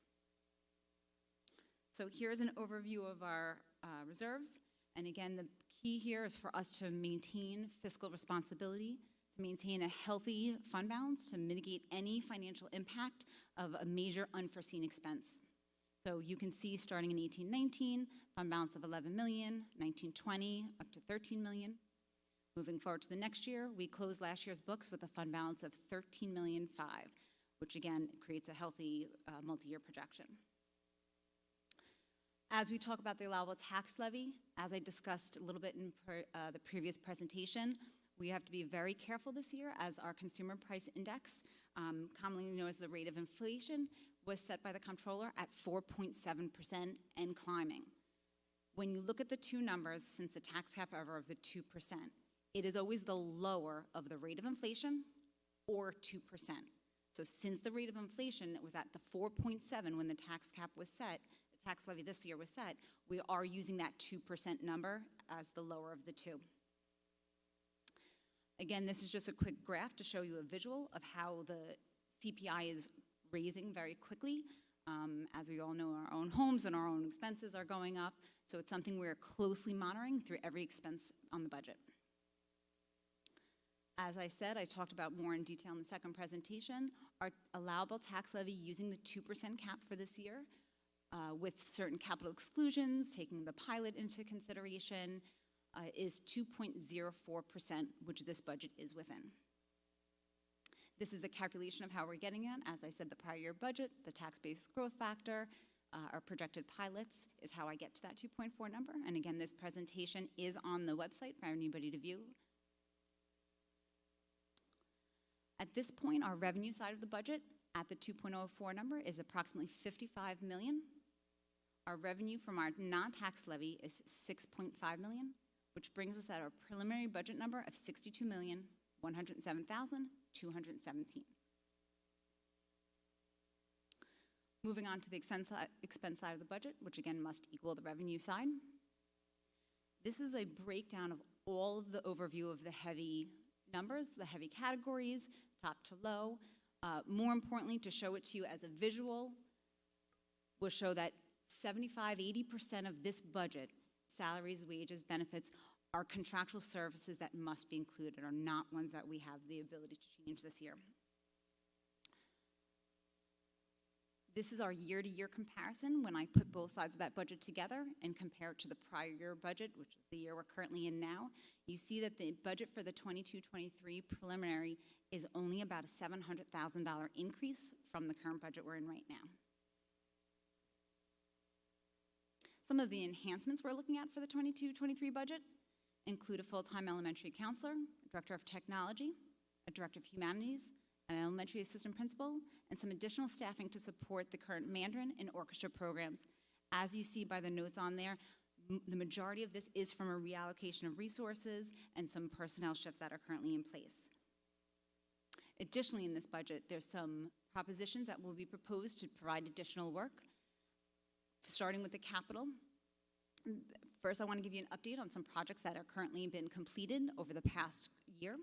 So here's an overview of our reserves. And again, the key here is for us to maintain fiscal responsibility, to maintain a healthy fund balance, to mitigate any financial impact of a major unforeseen expense. So you can see starting in 18-19, fund balance of $11 million, 19-20, up to $13 million. Moving forward to the next year, we closed last year's books with a fund balance of $13.5 million, which again creates a healthy multi-year projection. As we talk about the allowable tax levy, as I discussed a little bit in the previous presentation, we have to be very careful this year as our consumer price index, commonly known as the rate of inflation, was set by the comptroller at 4.7% and climbing. When you look at the two numbers, since the tax cap ever of the 2%, it is always the lower of the rate of inflation or 2%. So since the rate of inflation was at the 4.7 when the tax cap was set, the tax levy this year was set, we are using that 2% number as the lower of the two. Again, this is just a quick graph to show you a visual of how the CPI is raising very quickly. As we all know, our own homes and our own expenses are going up, so it's something we're closely monitoring through every expense on the budget. As I said, I talked about more in detail in the second presentation, our allowable tax levy using the 2% cap for this year, with certain capital exclusions, taking the pilot into consideration, is 2.04%, which this budget is within. This is a calculation of how we're getting it. As I said, the prior year budget, the tax-based growth factor, our projected pilots is how I get to that 2.4 number. And again, this presentation is on the website for anybody to view. At this point, our revenue side of the budget at the 2.04 number is approximately $55 million. Our revenue from our non-tax levy is $6.5 million, which brings us at our preliminary budget number of $62,107,217. Moving on to the expense side of the budget, which again must equal the revenue side. This is a breakdown of all of the overview of the heavy numbers, the heavy categories, top to low. More importantly, to show it to you as a visual, will show that 75–80% of this budget, salaries, wages, benefits, are contractual services that must be included, are not ones that we have the ability to change this year. This is our year-to-year comparison when I put both sides of that budget together and compare it to the prior year budget, which is the year we're currently in now. You see that the budget for the 22-23 preliminary is only about a $700,000 increase from the current budget we're in right now. Some of the enhancements we're looking at for the 22-23 budget include a full-time elementary counselor, a director of technology, a director of humanities, an elementary assistant principal, and some additional staffing to support the current Mandarin and orchestra programs. As you see by the notes on there, the majority of this is from a reallocation of resources and some personnel shifts that are currently in place. Additionally, in this budget, there's some propositions that will be proposed to provide additional work, starting with the capital. First, I want to give you an update on some projects that are currently been completed over the past year.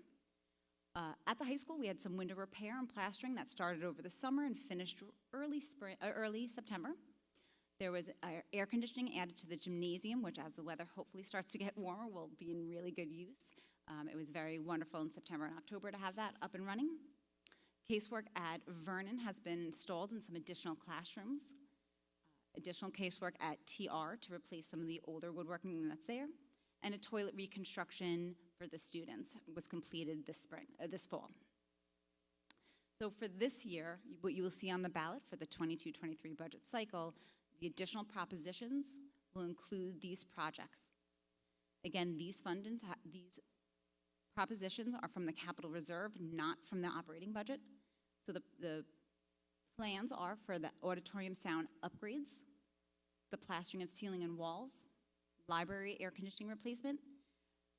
At the high school, we had some window repair and plastering that started over the summer and finished early September. There was air conditioning added to the gymnasium, which as the weather hopefully starts to get warmer will be in really good use. It was very wonderful in September and October to have that up and running. Casework at Vernon has been installed in some additional classrooms. Additional casework at TR to replace some of the older woodworking that's there. And a toilet reconstruction for the students was completed this fall. So for this year, what you will see on the ballot for the 22-23 budget cycle, the additional propositions will include these projects. Again, these propositions are from the capital reserve, not from the operating budget. So the plans are for the auditorium sound upgrades, the plastering of ceiling and walls, library air conditioning replacement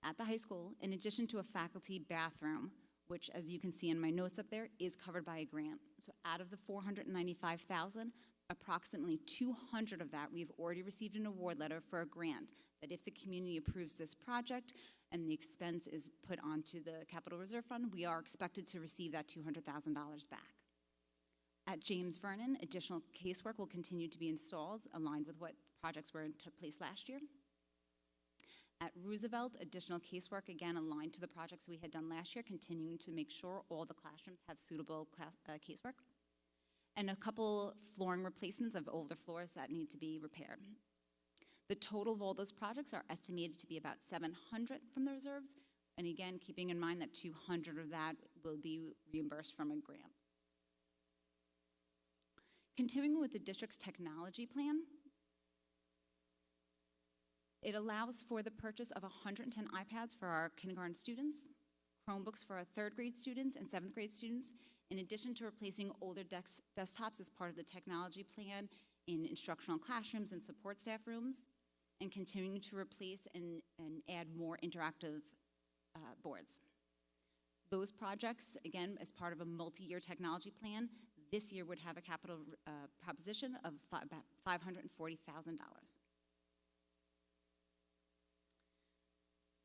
at the high school, in addition to a faculty bathroom, which, as you can see in my notes up there, is covered by a grant. So out of the $495,000, approximately 200 of that, we've already received an award letter for a grant, that if the community approves this project and the expense is put onto the capital reserve fund, we are expected to receive that $200,000 back. At James Vernon, additional casework will continue to be installed, aligned with what projects took place last year. At Roosevelt, additional casework, again, aligned to the projects we had done last year, continuing to make sure all the classrooms have suitable casework. And a couple flooring replacements of older floors that need to be repaired. The total of all those projects are estimated to be about $700 from the reserves. And again, keeping in mind that 200 of that will be reimbursed from a grant. Continuing with the district's technology plan, it allows for the purchase of 110 iPads for our kindergarten students, Chromebooks for our third grade students and seventh grade students, in addition to replacing older desktops as part of the technology plan in instructional classrooms and support staff rooms, and continuing to replace and add more interactive boards. Those projects, again, as part of a multi-year technology plan, this year would have a capital proposition of about $540,000.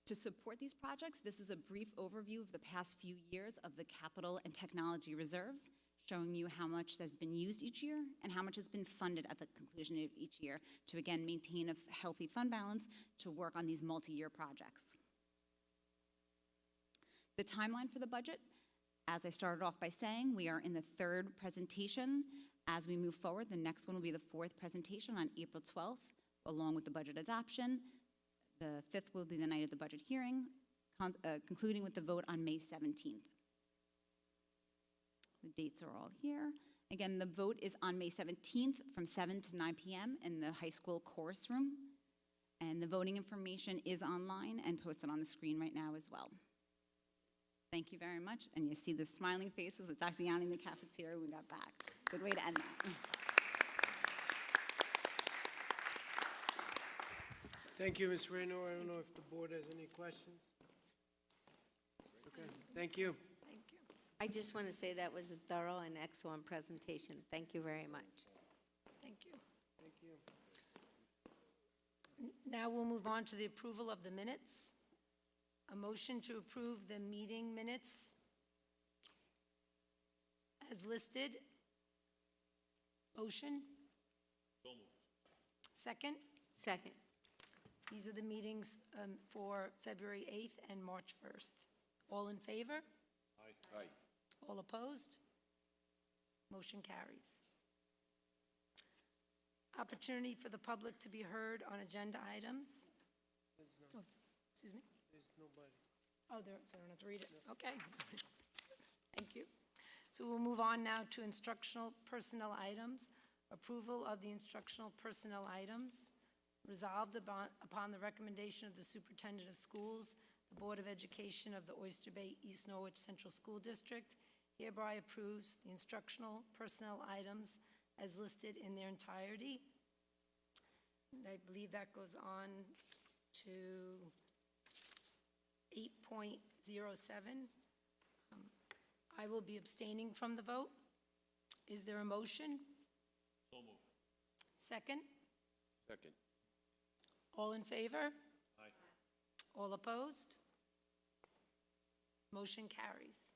To support these projects, this is a brief overview of the past few years of the capital and technology reserves, showing you how much has been used each year and how much has been funded at the conclusion of each year to, again, maintain a healthy fund balance to work on these multi-year projects. The timeline for the budget, as I started off by saying, we are in the third presentation. As we move forward, the next one will be the fourth presentation on April 12th, along with the budget adoption. The fifth will be the night of the budget hearing, concluding with the vote on May 17th. The dates are all here. Again, the vote is on May 17th from 7 to 9 p.m. in the high school chorus room. And the voting information is online and posted on the screen right now as well. Thank you very much. And you see the smiling faces with Dr. Yanni in the cafeteria when we got back. Good way to end that.
Thank you, Ms. Reno. I don't know if the board has any questions. Okay, thank you.
Thank you.
I just want to say that was a thorough and excellent presentation. Thank you very much.
Thank you.
Thank you.
Now we'll move on to the approval of the minutes. A motion to approve the meeting minutes as listed. Motion? Second?
Second.
These are the meetings for February 8th and March 1st. All in favor?
Aye.
All opposed? Motion carries. Opportunity for the public to be heard on agenda items. Oh, excuse me?
There's nobody.
Oh, there, so I don't have to read it. Okay. Thank you. So we'll move on now to instructional personnel items. Approval of the instructional personnel items. Resolved upon the recommendation of the Superintendent of Schools, the Board of Education of the Oyster Bay East Norwich Central School District hereby approves the instructional personnel items as listed in their entirety. I believe that goes on to 8.07. I will be abstaining from the vote. Is there a motion?
So moved.
Second?
Second.
All in favor?
Aye.
All opposed? Motion carries.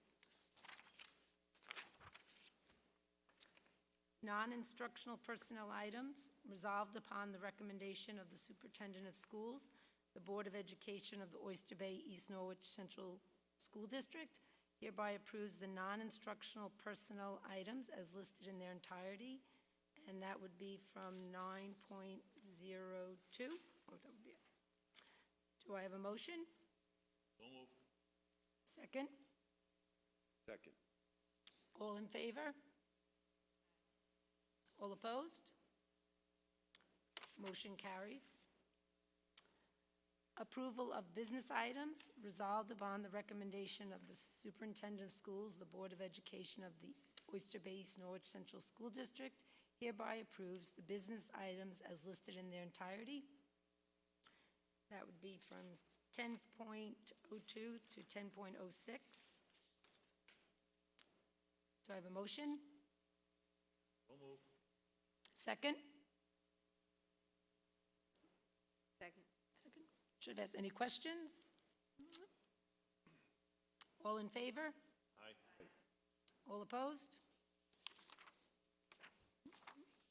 Non-instructional personnel items resolved upon the recommendation of the Superintendent of Schools, the Board of Education of the Oyster Bay East Norwich Central School District hereby approves the non-instructional personnel items as listed in their entirety, and that would be from 9.02. Oh, that would be it. Do I have a motion?
So moved.
Second?
Second.
All in favor? All opposed? Motion carries. Approval of business items resolved upon the recommendation of the Superintendent of Schools, the Board of Education of the Oyster Bay East Norwich Central School District hereby approves the business items as listed in their entirety. That would be from 10.02 to 10.06. Do I have a motion?
So moved.
Second?
Second.
Second. Should have asked any questions? All in favor?
Aye.
All opposed?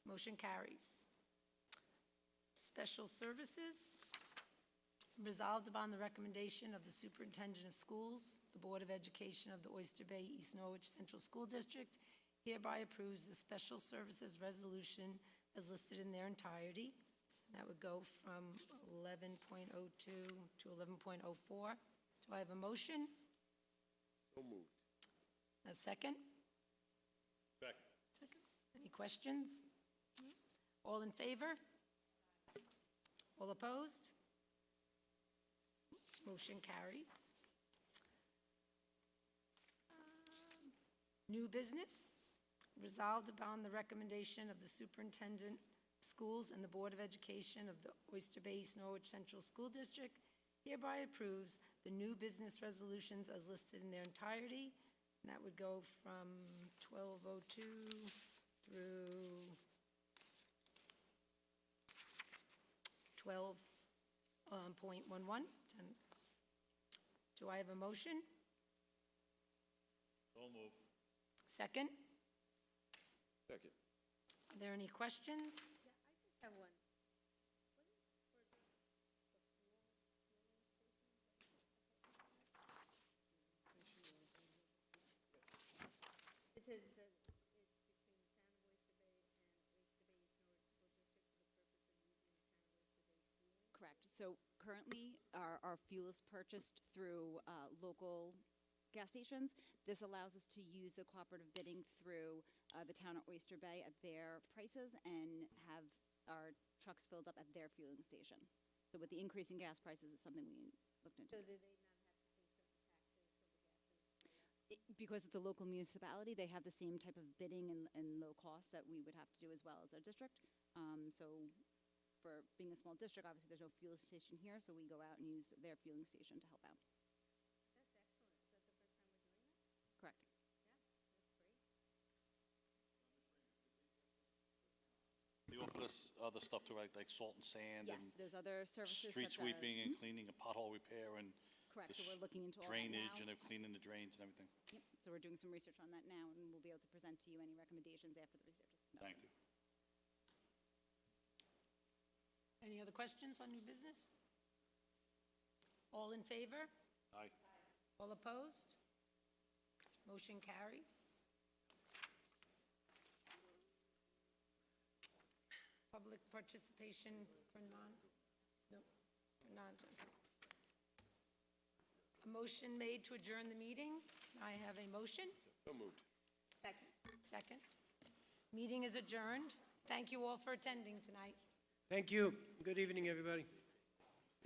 Motion carries. Special services. Resolved upon the recommendation of the Superintendent of Schools, the Board of Education of the Oyster Bay East Norwich Central School District hereby approves the special services resolution as listed in their entirety. That would go from 11.02 to 11.04. Do I have a motion?
So moved.
A second?
Second.
Second. Any questions? All in favor? All opposed? Motion carries. New business, resolved upon the recommendation of the Superintendent of Schools and the Board of Education of the Oyster Bay East Norwich Central School District hereby approves the new business resolutions as listed in their entirety. And that would go from 12:02 through 12.11. Do I have a motion?
So moved.
Second?
Second.
Are there any questions?
Have one. It says it's between the town of Oyster Bay and Oyster Bay East Norwich School District for the purpose of using the town of Oyster Bay fuel.
Correct. So currently, our fuel is purchased through local gas stations. This allows us to use the cooperative bidding through the town of Oyster Bay at their prices and have our trucks filled up at their fueling station. So with the increase in gas prices, it's something we looked into.
So do they not have to pay certain taxes for the gas?
Because it's a local municipality, they have the same type of bidding and low cost that we would have to do as well as our district. So for being a small district, obviously there's no fuel station here, so we go out and use their fueling station to help out.
That's excellent. Is that the first time we're doing that?
Correct.
That's great.
They offer us other stuff too, right, like salt and sand
Yes,
and
there's other services.
street
such as-
sweeping and cleaning and pothole repair and
Correct, so we're looking into all that
Drainage,
now.
and they're cleaning the drains and everything.
Yep, so we're doing some research on that now, and we'll be able to present to you any recommendations after the research is conducted.
Thank you.
Any other questions on new business? All in favor?
Aye.
All opposed? Motion carries. Public participation for no, for non. A motion made to adjourn the meeting. I have a motion.
So moved.
Second. Meeting is adjourned. Thank you all for attending tonight.
Thank you. Good evening, everybody.